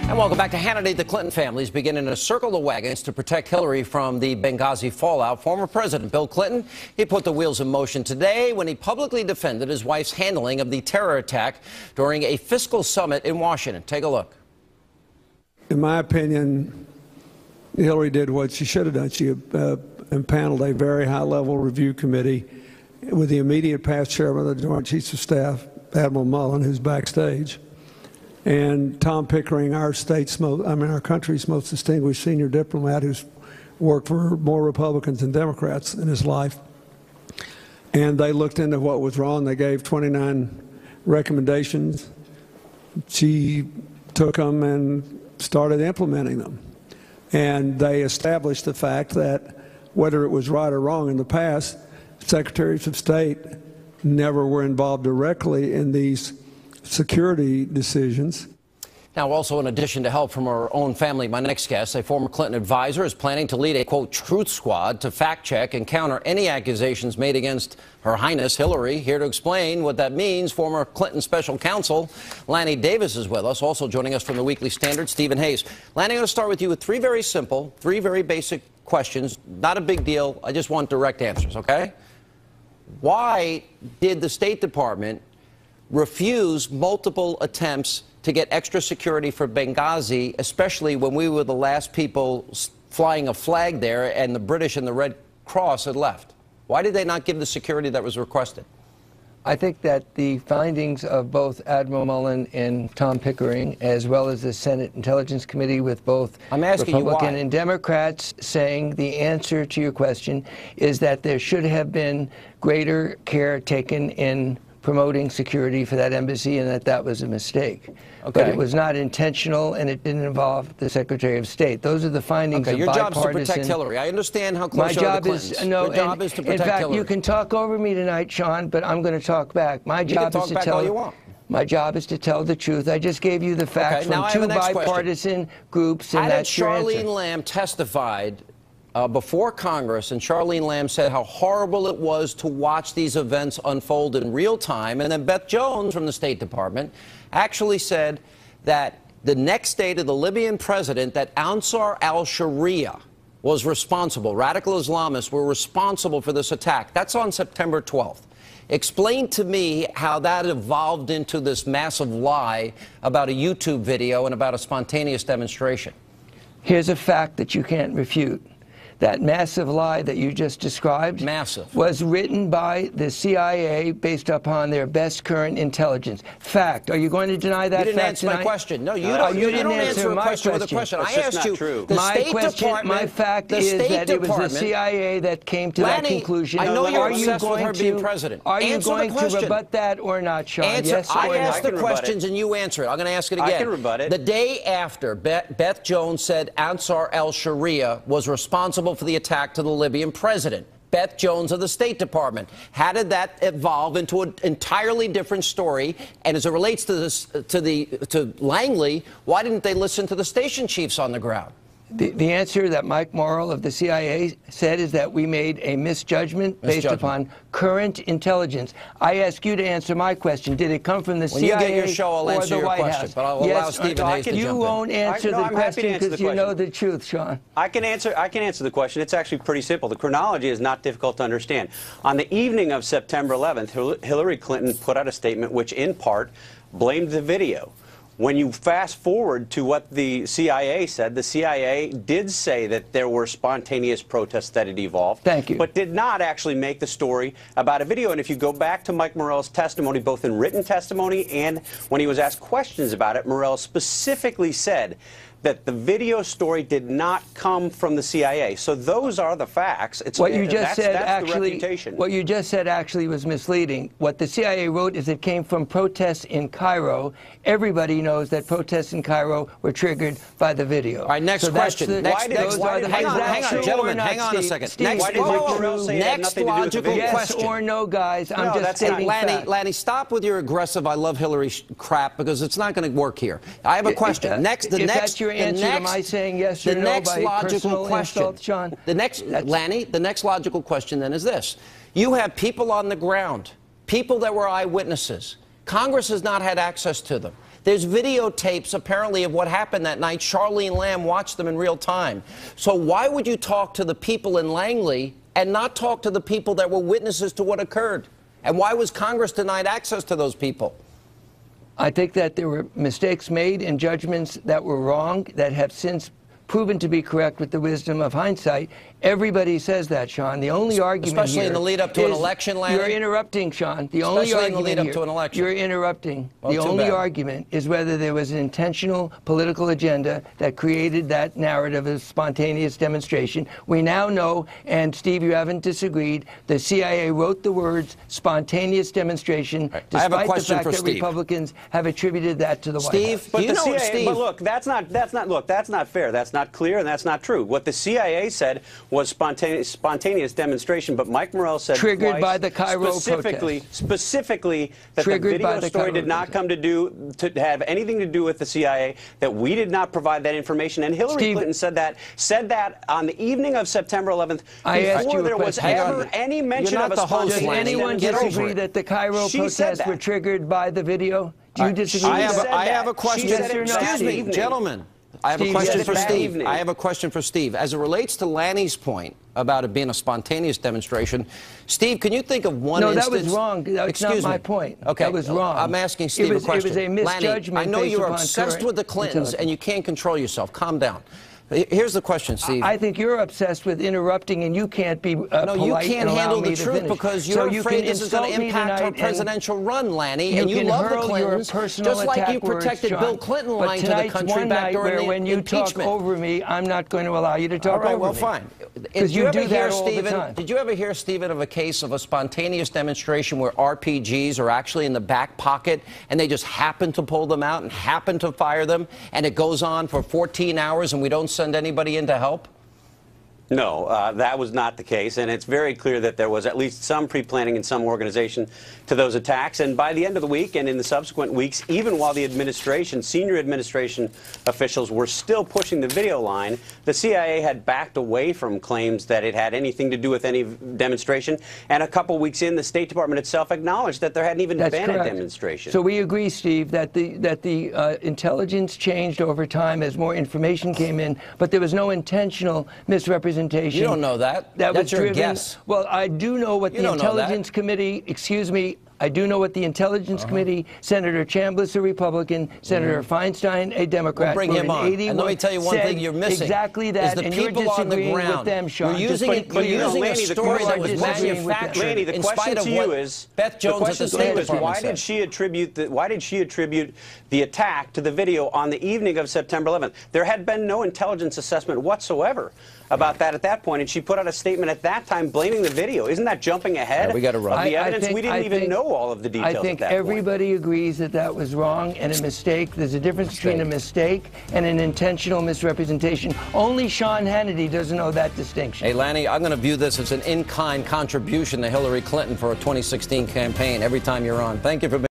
And welcome back to Hannity. The Clinton family is beginning to circle the wagons to protect Hillary from the Benghazi fallout. Former President Bill Clinton, he put the wheels in motion today when he publicly defended his wife's handling of the terror attack during a fiscal summit in Washington. Take a look. In my opinion, Hillary did what she should have done. She impaneled a very high-level review committee with the immediate past chairman of the Joint Chiefs of Staff, Admiral Mullen, who's backstage, and Tom Pickering, our country's most distinguished senior diplomat, who's worked for more Republicans than Democrats in his life. And they looked into what was wrong. They gave 29 recommendations. She took them and started implementing them. And they established the fact that whether it was right or wrong in the past, secretaries of state never were involved directly in these security decisions. Now, also in addition to help from her own family, my next guest, a former Clinton advisor, is planning to lead a, quote, truth squad to fact-check and counter any accusations made against Her Highness Hillary. Here to explain what that means, former Clinton special counsel Lanny Davis is with us. Also joining us from the Weekly Standard, Stephen Hayes. Lanny, I'm going to start with you with three very simple, three very basic questions. Not a big deal. I just want direct answers, okay? Why did the State Department refuse multiple attempts to get extra security for Benghazi, especially when we were the last people flying a flag there and the British and the Red Cross had left? Why did they not give the security that was requested? I think that the findings of both Admiral Mullen and Tom Pickering, as well as the Senate Intelligence Committee with both Republican and Democrats, saying the answer to your question is that there should have been greater care taken in promoting security for that embassy, and that was a mistake. Okay. But it was not intentional, and it didn't involve the Secretary of State. Those are the findings of bipartisan. Your job is to protect Hillary. I understand how close you are to the Clintons. Your job is to protect Hillary. In fact, you can talk over me tonight, Sean, but I'm going to talk back. My job is to tell all you want. My job is to tell the truth. I just gave you the facts from two bipartisan groups, and that's your answer. Charlene Lamb testified before Congress, and Charlene Lamb said how horrible it was to watch these events unfold in real time. And then Beth Jones from the State Department actually said that the next day to the Libyan president that Ansar al-Sharia was responsible, radical Islamists were responsible for this attack. That's on September 12th. Explain to me how that evolved into this massive lie about a YouTube video and about a spontaneous demonstration. Here's a fact that you can't refute. That massive lie that you just described was written by the CIA based upon their best current intelligence. Fact. Are you going to deny that fact? You didn't answer my question. No, you don't answer a question with a question. I asked you. My fact is that it was the CIA that came to that conclusion. I know you're obsessed with her being president. Are you going to rebut that or not, Sean? Yes or no? I asked the questions and you answer it. I'm going to ask it again. I can rebut it. The day after, Beth Jones said Ansar al-Sharia was responsible for the attack to the Libyan president. Beth Jones of the State Department. How did that evolve into an entirely different story? And as it relates to this, to Langley, why didn't they listen to the station chiefs on the ground? The answer that Mike Morrell of the CIA said is that we made a misjudgment based upon current intelligence. I ask you to answer my question. Did it come from the CIA or the White House? When you get your show, I'll answer your question. But I'll allow Stephen Hayes to jump in. You won't answer the question because you know the truth, Sean. I can answer the question. It's actually pretty simple. The chronology is not difficult to understand. On the evening of September 11th, Hillary Clinton put out a statement which, in part, blamed the video. When you fast forward to what the CIA said, the CIA did say that there were spontaneous protests that had evolved. Thank you. But did not actually make the story about a video. And if you go back to Mike Morrell's testimony, both in written testimony and when he was asked questions about it, Morrell specifically said that the video story did not come from the CIA. So those are the facts. What you just said actually was misleading. What the CIA wrote is it came from protests in Cairo. Everybody knows that protests in Cairo were triggered by the video. All right, next question. Hang on, gentlemen, hang on a second. Next logical question. Yes or no, guys. I'm just stating facts. Lanny, stop with your aggressive I love Hillary crap, because it's not going to work here. I have a question. Answer, am I saying yes or no by personal insult, Sean? The next logical question then is this. You have people on the ground, people that were eyewitnesses. Congress has not had access to them. There's videotapes, apparently, of what happened that night. Charlene Lamb watched them in real time. So why would you talk to the people in Langley and not talk to the people that were witnesses to what occurred? And why was Congress denied access to those people? I think that there were mistakes made and judgments that were wrong that have since proven to be correct with the wisdom of hindsight. Everybody says that, Sean. The only argument especially in the lead up to an election, Lanny. You're interrupting, Sean. The only especially argument in the lead up to an election. You're interrupting. Well, the only argument is whether there was an intentional political agenda that created that narrative of spontaneous demonstration. We now know, and Steve, you haven't disagreed, the CIA wrote the words spontaneous demonstration, right. despite I have a question the fact for that Steve. Republicans have attributed that to the White House. But you the know, CIA, Steve, but look, that's not fair, and that's not true. What the CIA said was spontaneous demonstration, but Mike Morell said triggered twice, by the Cairo specifically that triggered the video story did not come to have anything to do with the CIA, that we did not provide that information, and Hillary Clinton said that on the evening of September 11th, before there was ever any mention of a spontaneous Does anyone disagree that the Cairo protests were triggered by the video? Do you disagree? I have a question. Excuse me, gentlemen. I have a question for Steve. I have a question for Steve. As it relates to Lanny's point about it being a spontaneous demonstration, Steve, can you think of one instance? No, that was wrong. That's not my point. Okay. That was wrong. I'm asking Steve a question. It was a misjudgment. Lanny, I know you're obsessed with the Clintons and you can't control yourself. Calm down. Here's the question, Steve. I think you're obsessed with interrupting, and you can't be polite. No, you can't handle the truth finish. because you're afraid this is going to impact our presidential run, Lanny. And you love the Clintons, just like you protected Bill Clinton lying to the country back during the when you impeachment. talk over me, I'm not going to allow you to talk over me. All right, well, fine. Because you do that all the time. Did you ever hear, Stephen, of a case of a spontaneous demonstration where RPGs are actually in the back pocket and they just happen to pull them out and happen to fire them, and it goes on for 14 hours and we don't send anybody in to help? No, that was not the case, and it's very clear that there was at least some pre-planning in some organization to those attacks. And by the end of the week and in the subsequent weeks, even while the administration, senior administration officials were still pushing the video line, the CIA had backed away from claims that it had anything to do with any demonstration. And a couple weeks in, the State Department itself acknowledged that there hadn't even been a demonstration. So we agree, Steve, that the intelligence changed over time as more information came in, but there was no intentional misrepresentation. You don't know that. That's your guess. Well, I do know what the Intelligence Committee, excuse me, I do know what the Intelligence Committee, Senator Chambliss, a Republican, Senator Feinstein, a Democrat, we'll bring him on. And let me tell you one thing you're missing. Exactly that, is the and people you're on the disagreeing ground. with them, Sean. You're using a story that was manufactured in spite of what Beth Jones at the State Department why did she attribute the attack to the video on the evening of September 11th? There had been no intelligence assessment whatsoever about that at that point, and she put out a statement at that time blaming the video. Isn't that jumping ahead we got to run. of the evidence? We didn't even know all of the details I think at that everybody agrees that that was wrong and a mistake. There's a difference between a mistake and an intentional misrepresentation. Only Sean Hannity doesn't know that distinction. Hey, Lanny, I'm going to view this as an in-kind contribution to Hillary Clinton for a 2016 campaign every time you're on. Thank you for being